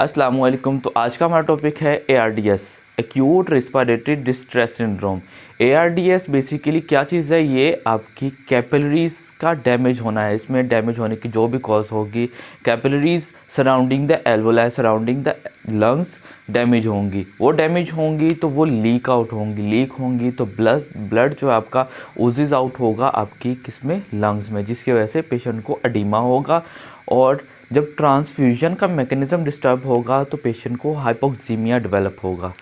अस्सलाम वालेकुम। तो आज का हमारा टॉपिक है ARDS, acute respiratory distress syndrome. ARDS basically क्या चीज़ है, ये आपकी कैपिलरीज का डैमेज होना है। इसमें डैमेज होने की जो भी कॉज होगी, capillaries surrounding the alveoli, surrounding the lungs damage होंगी। वो डैमेज होंगी तो वो लीक आउट होंगी, लीक होंगी तो ब्लड जो आपका ओजेज आउट होगा आपकी किसमें, लंग्स में, जिसकी वजह से पेशेंट को एडिमा होगा। और जब ट्रांसफ्यूजन का मैकेनिज़्म डिस्टर्ब होगा तो पेशेंट को हाइपोक्सीमिया डेवलप होगा।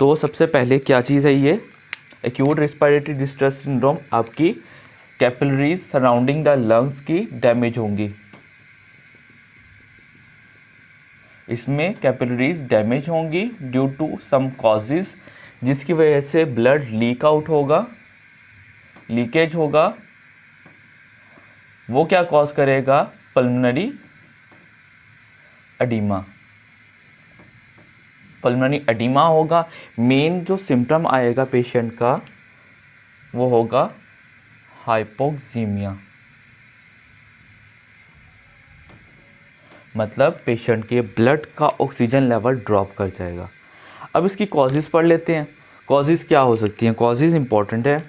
तो सबसे पहले क्या चीज़ है, ये एक्यूट रेस्पिरेटरी डिस्ट्रेस सिंड्रोम, आपकी कैपिलरीज सराउंडिंग द लंग्स की डैमेज होंगी। इसमें कैपिलरीज डैमेज होंगी ड्यू टू सम कॉजेज, जिसकी वजह से ब्लड लीक आउट होगा, लीकेज होगा। वो क्या कॉज करेगा, पल्मोनरी एडिमा। पल्मोनरी एडिमा होगा। मेन जो सिम्टम आएगा पेशेंट का वो होगा हाइपोक्सीमिया, मतलब पेशेंट के ब्लड का ऑक्सीजन लेवल ड्रॉप कर जाएगा। अब इसकी कॉजेज़ पढ़ लेते हैं। कॉजेज़ क्या हो सकती हैं, कॉजेज़ इंपॉर्टेंट है।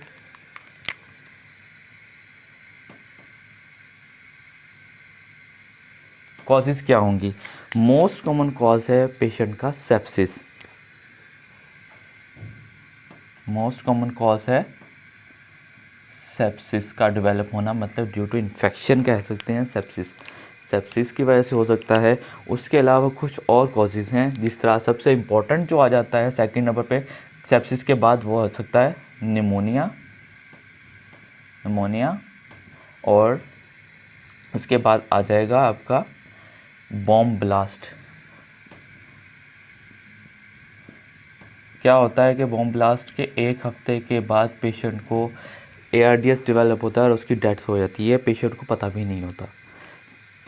कॉजेज़ क्या होंगी, मोस्ट कॉमन कॉज है पेशेंट का सेप्सिस। मोस्ट कॉमन कॉज है सेप्सिस का डेवलप होना, मतलब ड्यू टू इन्फेक्शन कह सकते हैं। सेप्सिस की वजह से हो सकता है। उसके अलावा कुछ और कॉजेज़ हैं, जिस तरह सबसे इम्पॉर्टेंट जो आ जाता है सेकंड नंबर पे सेप्सिस के बाद, वो हो सकता है निमोनिया। और उसके बाद आ जाएगा आपका बॉम्ब ब्लास्ट। क्या होता है कि बॉम्ब ब्लास्ट के एक हफ्ते के बाद पेशेंट को ARDS डेवलप होता है और उसकी डेथ हो जाती है, पेशेंट को पता भी नहीं होता।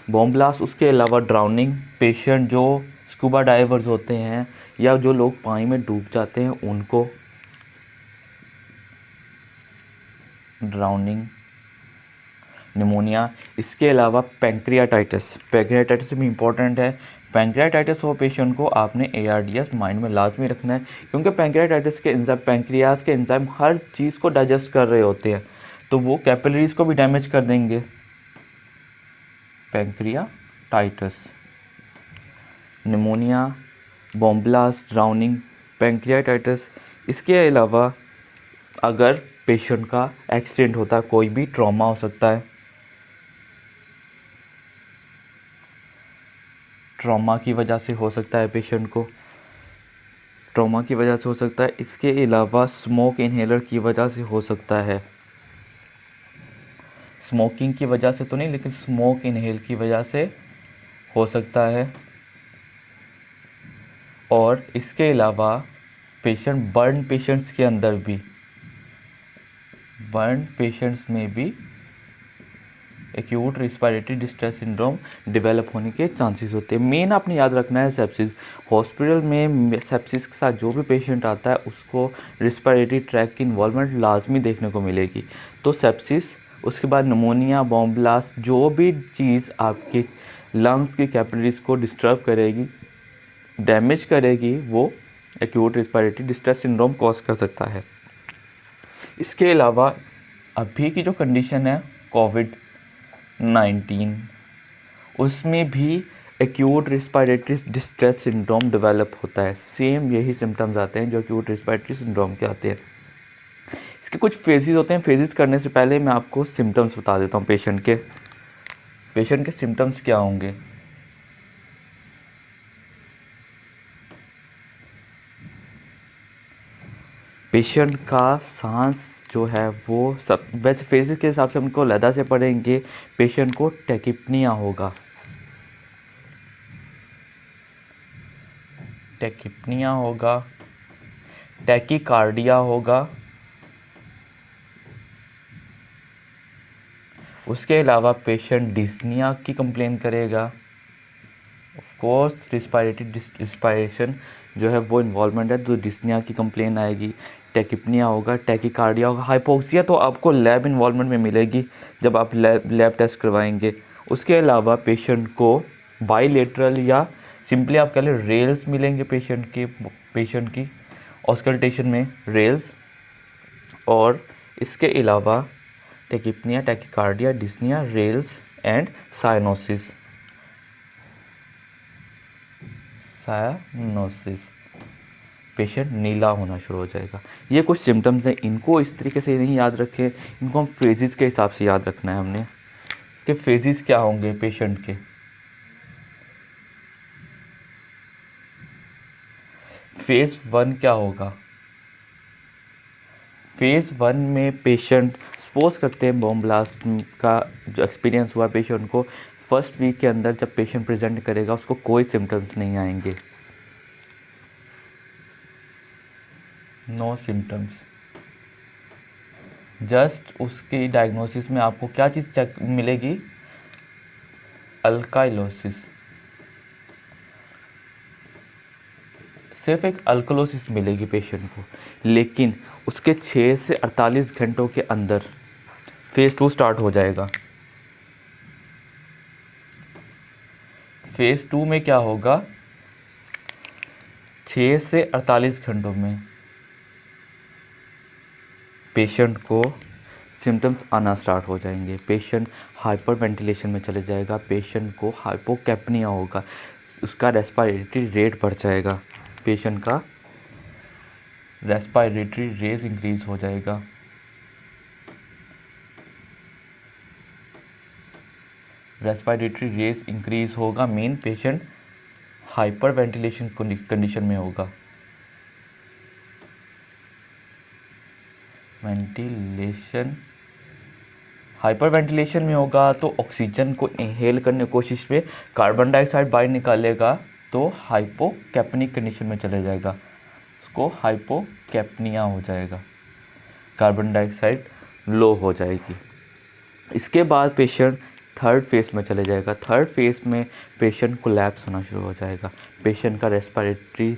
बॉम्ब ब्लास्ट, उसके अलावा ड्राउनिंग, पेशेंट जो स्कूबा डाइवर्स होते हैं या जो लोग पानी में डूब जाते हैं उनको ड्राउनिंग, निमोनिया। इसके अलावा पैंक्रियाटाइटिस भी इम्पॉर्टेंट है। पैंक्रियाटाइटिस हो पेशेंट को, आपने ARDS माइंड में लाजमी रखना है, क्योंकि पैंक्रियाटाइटिस के एंजाइम, पैंक्रियाज के एंजाइम हर चीज़ को डाइजेस्ट कर रहे होते हैं, तो वो कैपिलरीज को भी डैमेज कर देंगे। Pancreatitis, pneumonia, bomb blast, drowning, pancreatitis. इसके अलावा अगर पेशेंट का एक्सीडेंट होता है, कोई भी ट्रॉमा हो सकता है, ट्रॉमा की वजह से हो सकता है पेशेंट को, ट्रॉमा की वजह से हो सकता है। इसके अलावा स्मोक इन्हेलर की वजह से हो सकता है, स्मोकिंग की वजह से तो नहीं, लेकिन स्मोक इन्हेल की वजह से हो सकता है। और इसके अलावा बर्न पेशेंट्स के अंदर भी, बर्न पेशेंट्स में भी acute respiratory distress syndrome develop होने के चांसेस होते हैं। मेन आपने याद रखना है सेप्सिस। हॉस्पिटल में सेप्सिस के साथ जो भी पेशेंट आता है उसको रेस्पिरेटरी ट्रैक की इन्वॉल्वमेंट लाजमी देखने को मिलेगी। तो सेप्सिस, उसके बाद निमोनिया, बॉम्ब ब्लास्ट, जो भी चीज़ आपके लंग्स की कैपिलरीज को डिस्टर्ब करेगी, डैमेज करेगी, वो acute respiratory distress syndrome cause कर सकता है। इसके अलावा अभी की जो कंडीशन है कोविड-19, उसमें भी acute respiratory distress syndrome develop होता है। सेम यही सिम्टम्स आते हैं जो एक्यूट रेस्पिरेटरी सिंड्रोम के आते हैं। इसके कुछ फेजेस होते हैं। फेजेस करने से पहले मैं आपको सिम्टम्स बता देता हूँ पेशेंट के सिम्टम्स क्या होंगे। पेशेंट का सांस जो है वो सब, वैसे फेजेस के हिसाब से हमको लदा से पढ़ेंगे। पेशेंट को टैकिपनिया होगा, टैकीकार्डिया होगा। उसके अलावा पेशेंट डिस्निया की कंप्लेन करेगा। ऑफ कोर्स रिस्पायरेशन जो है वो इन्वॉल्वमेंट है, तो डिस्निया की कंप्लेन आएगी। टैकिपनिया होगा, टैकीकार्डिया होगा। हाइपोक्सिया तो आपको लैब इन्वॉल्वमेंट में मिलेगी जब आप लैब टेस्ट करवाएंगे। उसके अलावा पेशेंट को बाईलेटरल या सिंपली आप कह लें रेल्स मिलेंगे पेशेंट की ऑस्कल्टेशन में रेल्स, और इसके अलावा tachypnoea, tachycardia, dyspnoea, rales and cyanosis. Patient नीला होना शुरू हो जाएगा। ये कुछ सिम्टम्स हैं, इनको इस तरीके से नहीं याद रखें, इनको हम फेजेस के हिसाब से याद रखना है हमने। इसके फेजेस क्या होंगे पेशेंट के? फेज 1 क्या होगा? फेज 1 में पेशेंट, सपोज करते हैं बॉम्ब ब्लास्ट का जो एक्सपीरियंस हुआ पेशेंट को, फर्स्ट वीक के अंदर जब पेशेंट प्रेजेंट करेगा उसको कोई सिम्टम्स नहीं आएंगे, नो सिम्टम्स। जस्ट उसकी डायग्नोसिस में आपको क्या चीज़ चेक मिलेगी? अल्काइलोसिस, सिर्फ एक अल्कलोसिस मिलेगी पेशेंट को। लेकिन उसके 6 से 48 घंटों के अंदर फेज़ 2 स्टार्ट हो जाएगा। फेज़ 2 में क्या होगा? 6 से 48 घंटों में पेशेंट को सिम्टम्स आना स्टार्ट हो जाएंगे। पेशेंट हाइपर वेंटिलेशन में चले जाएगा, पेशेंट को हाइपोकैप्निया होगा, उसका रेस्पिरेटरी रेट बढ़ जाएगा, पेशेंट का रेस्पिरेटरी रेट इंक्रीज हो जाएगा। रेस्पिरेटरी रेट इंक्रीज होगा mean patient hyper ventilation condition में होगा। वेंटिलेशन, हाइपर वेंटिलेशन में होगा तो ऑक्सीजन को इनहेल करने की कोशिश में कार्बन डाइऑक्साइड बाहर निकालेगा तो हाइपोकैप्निक कंडीशन में चले जाएगा, उसको हाइपोकैप्निया हो जाएगा, कार्बन डाइऑक्साइड लो हो जाएगी। इसके बाद पेशेंट थर्ड फेज में चले जाएगा। थर्ड फेज में पेशेंट कोलैप्स होना शुरू हो जाएगा, पेशेंट का रेस्पिरेटरी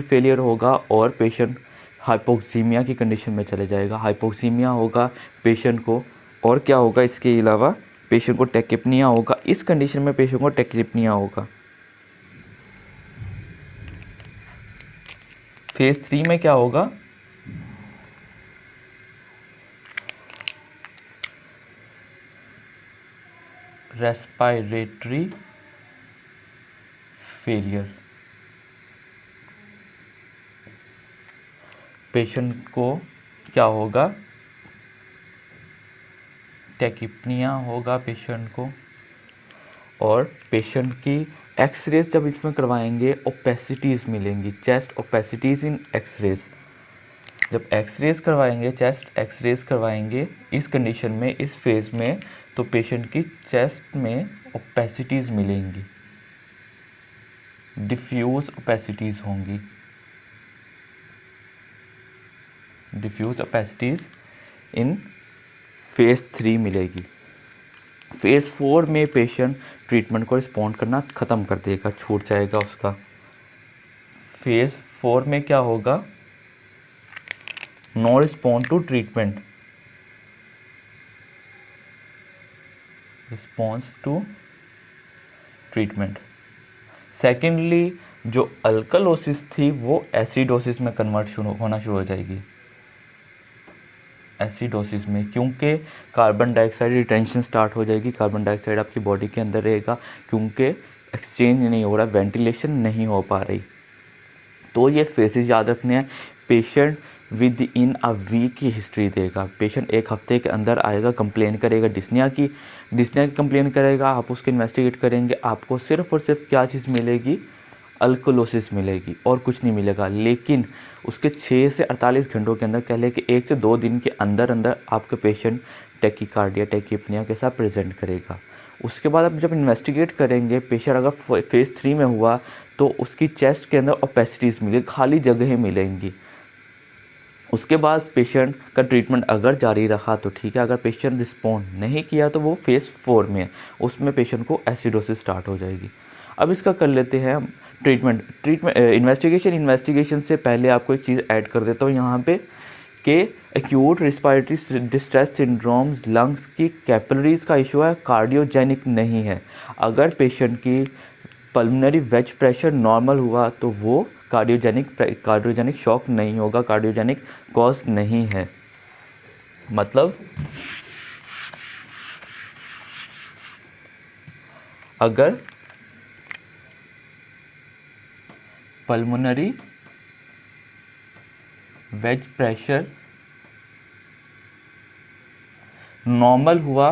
फेलियर होगा और पेशेंट हाइपोक्सीमिया की कंडीशन में चले जाएगा। हाइपोक्सीमिया होगा पेशेंट को, और क्या होगा इसके अलावा? पेशेंट को टैकिपनिया होगा। इस कंडीशन में पेशेंट को टैकिपनिया होगा। फेज 3 में क्या होगा? रेस्पिरेटरी फेलियर, पेशेंट को क्या होगा? टैकिपनिया होगा पेशेंट को, और पेशेंट की एक्सरेज जब इसमें करवाएंगे ओपेसिटीज़ मिलेंगी, चेस्ट ओपेसिटीज़ इन एक्सरेज। जब एक्सरेज करवाएंगे, चेस्ट एक्सरेज करवाएंगे इस कंडीशन में, इस फेज़ में, तो पेशेंट की चेस्ट में ओपेसिटीज़ मिलेंगी, डिफ्यूज ओपेसिटीज़ होंगी, डिफ्यूज ओपेसिटीज़ इन फेज़ 3 मिलेगी। फेज़ 4 में पेशेंट ट्रीटमेंट को रिस्पॉन्ड करना ख़त्म कर देगा, छूट जाएगा उसका। फेज़ 4 में क्या होगा? No respond to treatment, response to treatment. Secondly जो अल्कलोसिस थी वो एसिडोसिस में कन्वर्ट होना शुरू हो जाएगी, एसिडोसिस में, क्योंकि कार्बन डाइऑक्साइड रिटेंशन स्टार्ट हो जाएगी। कार्बन डाइऑक्साइड आपकी बॉडी के अंदर रहेगा क्योंकि एक्सचेंज नहीं हो रहा, वेंटिलेशन नहीं हो पा रही। तो ये फेजेस याद रखने हैं। Patient within a week की हिस्ट्री देगा, पेशेंट एक हफ्ते के अंदर आएगा, कंप्लेन करेगा डिस्निया की कंप्लेन करेगा, आप उसको इन्वेस्टिगेट करेंगे, आपको सिर्फ और सिर्फ क्या चीज़ मिलेगी? अल्कोलोसिस मिलेगी और कुछ नहीं मिलेगा। लेकिन उसके 6 से 48 घंटों के अंदर, कह लें कि 1 से 2 दिन के अंदर अंदर आपका पेशेंट टैकिकार्डिया, टैकिपनिया के साथ प्रेजेंट करेगा। उसके बाद आप जब इन्वेस्टिगेट करेंगे, पेशेंट अगर फेज़ 3 में हुआ तो उसकी चेस्ट के अंदर ओपेसिटीज़ मिलेगी, खाली जगहें मिलेंगी। उसके बाद पेशेंट का ट्रीटमेंट अगर जारी रहा तो ठीक है, अगर पेशेंट रिस्पॉन्ड नहीं किया तो वो फेज़ 4 में है, उसमें पेशेंट को एसिडोसिस स्टार्ट हो जाएगी। अब इसका कर लेते हैं हम ट्रीटमेंट इन्वेस्टिगेशन से पहले आपको एक चीज़ ऐड कर देता हूँ यहाँ पे कि acute respiratory distress syndromes lungs की कैपिलरीज का इशू है, कार्डियोजेनिक नहीं है। अगर पेशेंट की पल्मोनरी वेज प्रेशर नॉर्मल हुआ तो वो कार्डियोजेनिक शॉक नहीं होगा, कार्डियोजेनिक कॉज नहीं है। मतलब अगर पल्मोनरी वेज प्रेशर नॉर्मल हुआ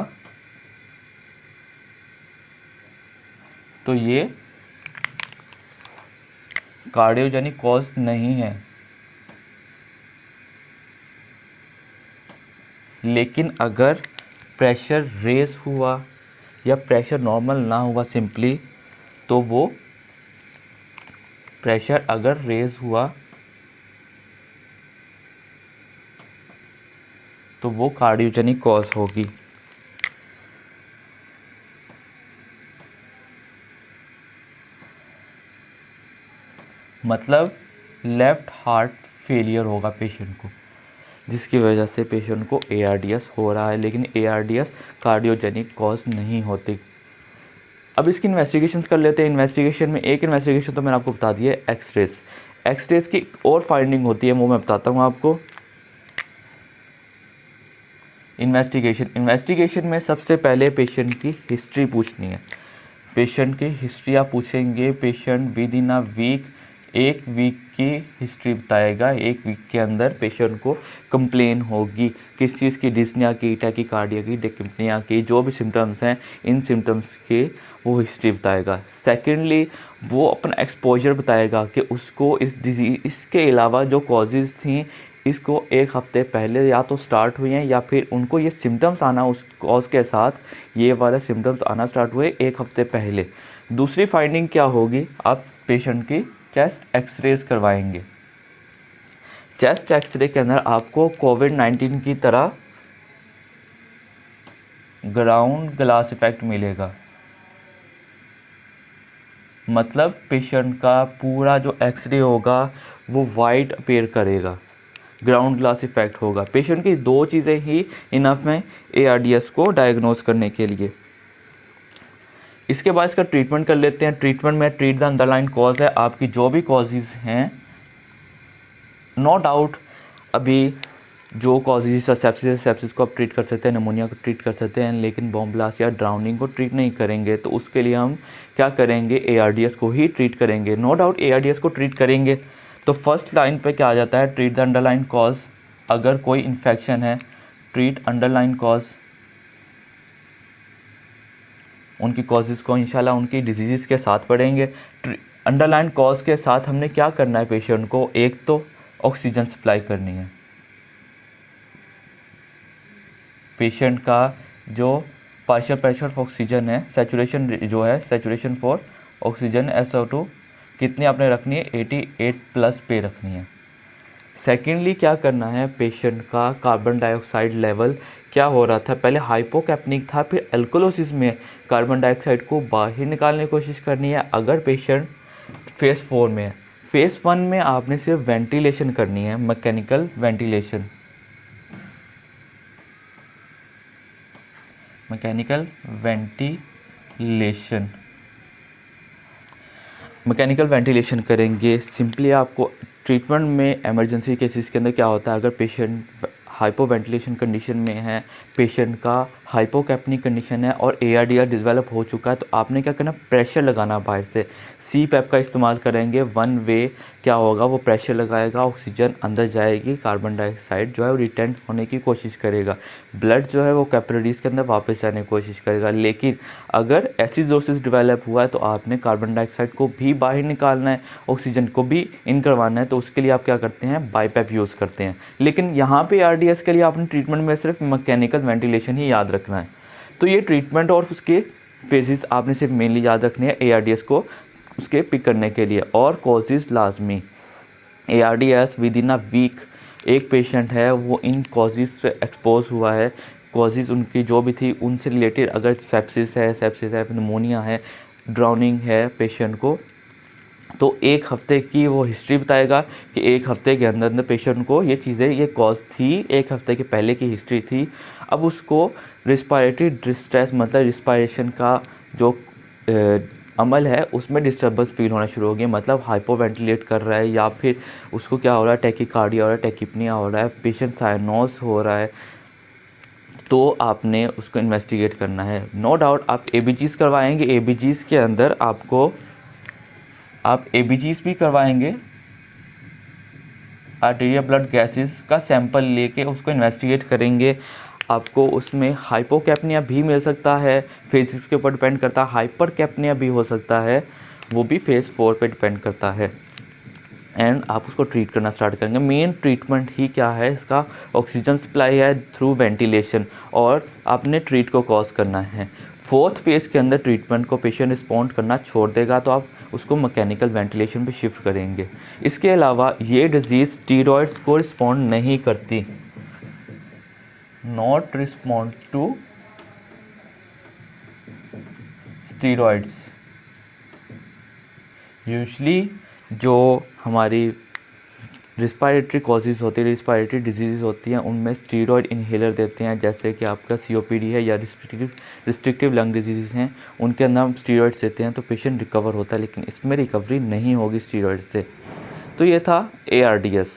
तो ये कार्डियोजेनिक कॉज नहीं है। लेकिन अगर प्रेशर रेज हुआ या प्रेशर नॉर्मल ना हुआ सिंपली, तो वो प्रेशर अगर रेज हुआ तो वो कार्डियोजेनिक कॉज होगी। मतलब लेफ्ट हार्ट फेलियर होगा पेशेंट को, जिसकी वजह से पेशेंट को ARDS हो रहा है, लेकिन ARDS कार्डियोजेनिक कॉज नहीं होती। अब इसकी इन्वेस्टिगेशंस कर लेते हैं। इन्वेस्टिगेशन में एक इन्वेस्टिगेशन तो मैंने आपको बता दी है, एक्सरेज। एक्सरेज की और फाइंडिंग होती है, वो मैं बताता हूँ आपको। इन्वेस्टिगेशन में सबसे पहले पेशेंट की हिस्ट्री पूछनी है। पेशेंट की हिस्ट्री आप पूछेंगे, patient within a week, एक वीक की हिस्ट्री बताएगा। एक वीक के अंदर पेशेंट को कंप्लेन होगी किस चीज़ की, डिस्निया की, टैकीकार्डिया की, डिस्पनिया की, जो भी सिम्टम्स हैं, इन सिम्टम्स के वो हिस्ट्री बताएगा। सेकेंडली वो अपना एक्सपोजर बताएगा कि उसको इस डिजीज़, इसके अलावा जो कॉजेज़ थी, इसको एक हफ्ते पहले या तो स्टार्ट हुए हैं या फिर उनको ये सिम्टम्स आना, उस कॉज के साथ ये वाले सिम्टम्स आना स्टार्ट हुए एक हफ्ते पहले। दूसरी फाइंडिंग क्या होगी, आप पेशेंट की चेस्ट एक्सरेज करवाएंगे। चेस्ट एक्सरे के अंदर आपको कोविड-19 की तरह ग्राउंड ग्लास इफेक्ट मिलेगा। मतलब पेशेंट का पूरा जो एक्सरे होगा वो वाइट अपीयर करेगा, ग्राउंड ग्लास इफेक्ट होगा। पेशेंट की दो चीज़ें ही इनफ हैं ARDS को डायग्नोज करने के लिए। इसके बाद इसका ट्रीटमेंट कर लेते हैं। ट्रीटमेंट में ट्रीट द अंडरलाइन कॉज है, आपकी जो भी कॉजेज़ हैं। नो डाउट अभी जो कॉजेज़ सेप्सिस को आप ट्रीट कर सकते हैं, निमोनिया को ट्रीट कर सकते हैं, लेकिन बॉम्ब ब्लास्ट या ड्राउनिंग को ट्रीट नहीं करेंगे। तो उसके लिए हम क्या करेंगे, ARDS को ही ट्रीट करेंगे। नो डाउट ARDS को ट्रीट करेंगे तो फर्स्ट लाइन पे क्या आ जाता है, ट्रीट द अंडरलाइन कॉज। अगर कोई इन्फेक्शन है, ट्रीट अंडरलाइन कॉज। उनकी कॉजेज़ को इंशाल्लाह उनकी डिजीज़ के साथ पढ़ेंगे। अंडरलाइन कॉज के साथ हमने क्या करना है, पेशेंट को एक तो ऑक्सीजन सप्लाई करनी है। पेशेंट का जो पार्शियल प्रेशर ऑफ ऑक्सीजन है, सैचुरेशन जो है, सैचुरेशन फॉर ऑक्सीजन SO2 कितनी आपने रखनी है, 88+ पे रखनी है। सेकेंडली क्या करना है, पेशेंट का कार्बन डाइऑक्साइड लेवल क्या हो रहा था, पहले हाइपोकैप्निक था, फिर एल्कोलोसिस में कार्बन डाइऑक्साइड को बाहर निकालने की कोशिश करनी है। अगर पेशेंट फेज़ 4 में है, फेज़ 1 में आपने सिर्फ वेंटिलेशन करनी है, मैकेनिकल वेंटिलेशन। मैकेनिकल वेंटिलेशन करेंगे। सिंपली आपको ट्रीटमेंट में इमरजेंसी केसेस के अंदर क्या होता है, अगर पेशेंट हाइपोवेंटिलेशन कंडीशन में है, पेशेंट का हाइपोकैप्निक कंडीशन है और ARDS डेवलप हो चुका है, तो आपने क्या करना, प्रेशर लगाना बाहर से। CPAP का इस्तेमाल करेंगे। वन वे क्या होगा, वो प्रेशर लगाएगा, ऑक्सीजन अंदर जाएगी, कार्बन डाइऑक्साइड जो है वो रिटेंट होने की कोशिश करेगा, ब्लड जो है वो कैपिलरीज के अंदर वापस जाने की कोशिश करेगा। लेकिन अगर एसिडोसिस डेवलप हुआ है तो आपने कार्बन डाइऑक्साइड को भी बाहर निकालना है, ऑक्सीजन को भी इन करवाना है। तो उसके लिए आप क्या करते हैं, BiPAP यूज़ करते हैं। लेकिन यहाँ पे ARDS के लिए आपने ट्रीटमेंट में सिर्फ मैकेनिकल वेंटिलेशन ही याद रखना है। तो ये ट्रीटमेंट और उसके फेजेस आपने सिर्फ मेनली याद रखने हैं ARDS को उसके पिक करने के लिए। और कॉजेज़ लाजमी, ARDS within a week एक पेशेंट है वो इन कॉजेज़ से एक्सपोज हुआ है, कॉजेज़ उनकी जो भी थी उनसे रिलेटेड, अगर सेप्सिस है, निमोनिया है, ड्राउनिंग है पेशेंट को, तो एक हफ्ते की वो हिस्ट्री बताएगा कि एक हफ्ते के अंदर अंदर पेशेंट को ये चीज़ें, ये कॉज थी, एक हफ्ते के पहले की हिस्ट्री थी। अब उसको रिस्पायरेटरी डिस्ट्रेस मतलब रिस्पायरेशन का जो अमल है उसमें डिस्टर्बेंस फील होना शुरू हो गया, मतलब हाइपोवेंटिलेट कर रहा है या फिर उसको क्या हो रहा है, टैकीकार्डिया हो रहा है, टैकीपनिया हो रहा है, पेशेंट साइनोस हो रहा है, तो आपने उसको इन्वेस्टिगेट करना है। नो डाउट आप एबीजीज करवाएंगे, एबीजीज के अंदर आपको आप एबीजीज भी करवाएंगे, आर्टेरियल ब्लड गैसेस का सैंपल लेके उसको इन्वेस्टिगेट करेंगे। आपको उसमें हाइपोकैप्निया भी मिल सकता है, फेजेस के ऊपर डिपेंड करता है, हाइपर कैप्निया भी हो सकता है, वो भी फेज़ 4 पे डिपेंड करता है। एंड आप उसको ट्रीट करना स्टार्ट करेंगे। मेन ट्रीटमेंट ही क्या है इसका, ऑक्सीजन सप्लाई है थ्रू वेंटिलेशन, और आपने ट्रीट को कॉज करना है। फोर्थ फेज़ के अंदर ट्रीटमेंट को पेशेंट रिस्पॉन्ड करना छोड़ देगा तो आप उसको मैकेनिकल वेंटिलेशन पे शिफ्ट करेंगे। इसके अलावा ये डिज़ीज़ स्टीरॉयड्स को रिस्पॉन्ड नहीं करती, not respond to steroids. Usually जो हमारी रिस्पायरेटरी कॉजेज़ होती है, रिस्पायरेटरी डिजीज़ होती हैं, उनमें स्टीरॉयड इन्हेलर देते हैं, जैसे कि आपका सीओपीडी है या रिस्ट्रिक्टिव लंग डिजीज़ हैं, उनके अंदर हम स्टीरॉयड्स देते हैं तो पेशेंट रिकवर होता है, लेकिन इसमें रिकवरी नहीं होगी स्टीरॉयड से। तो ये था ARDS।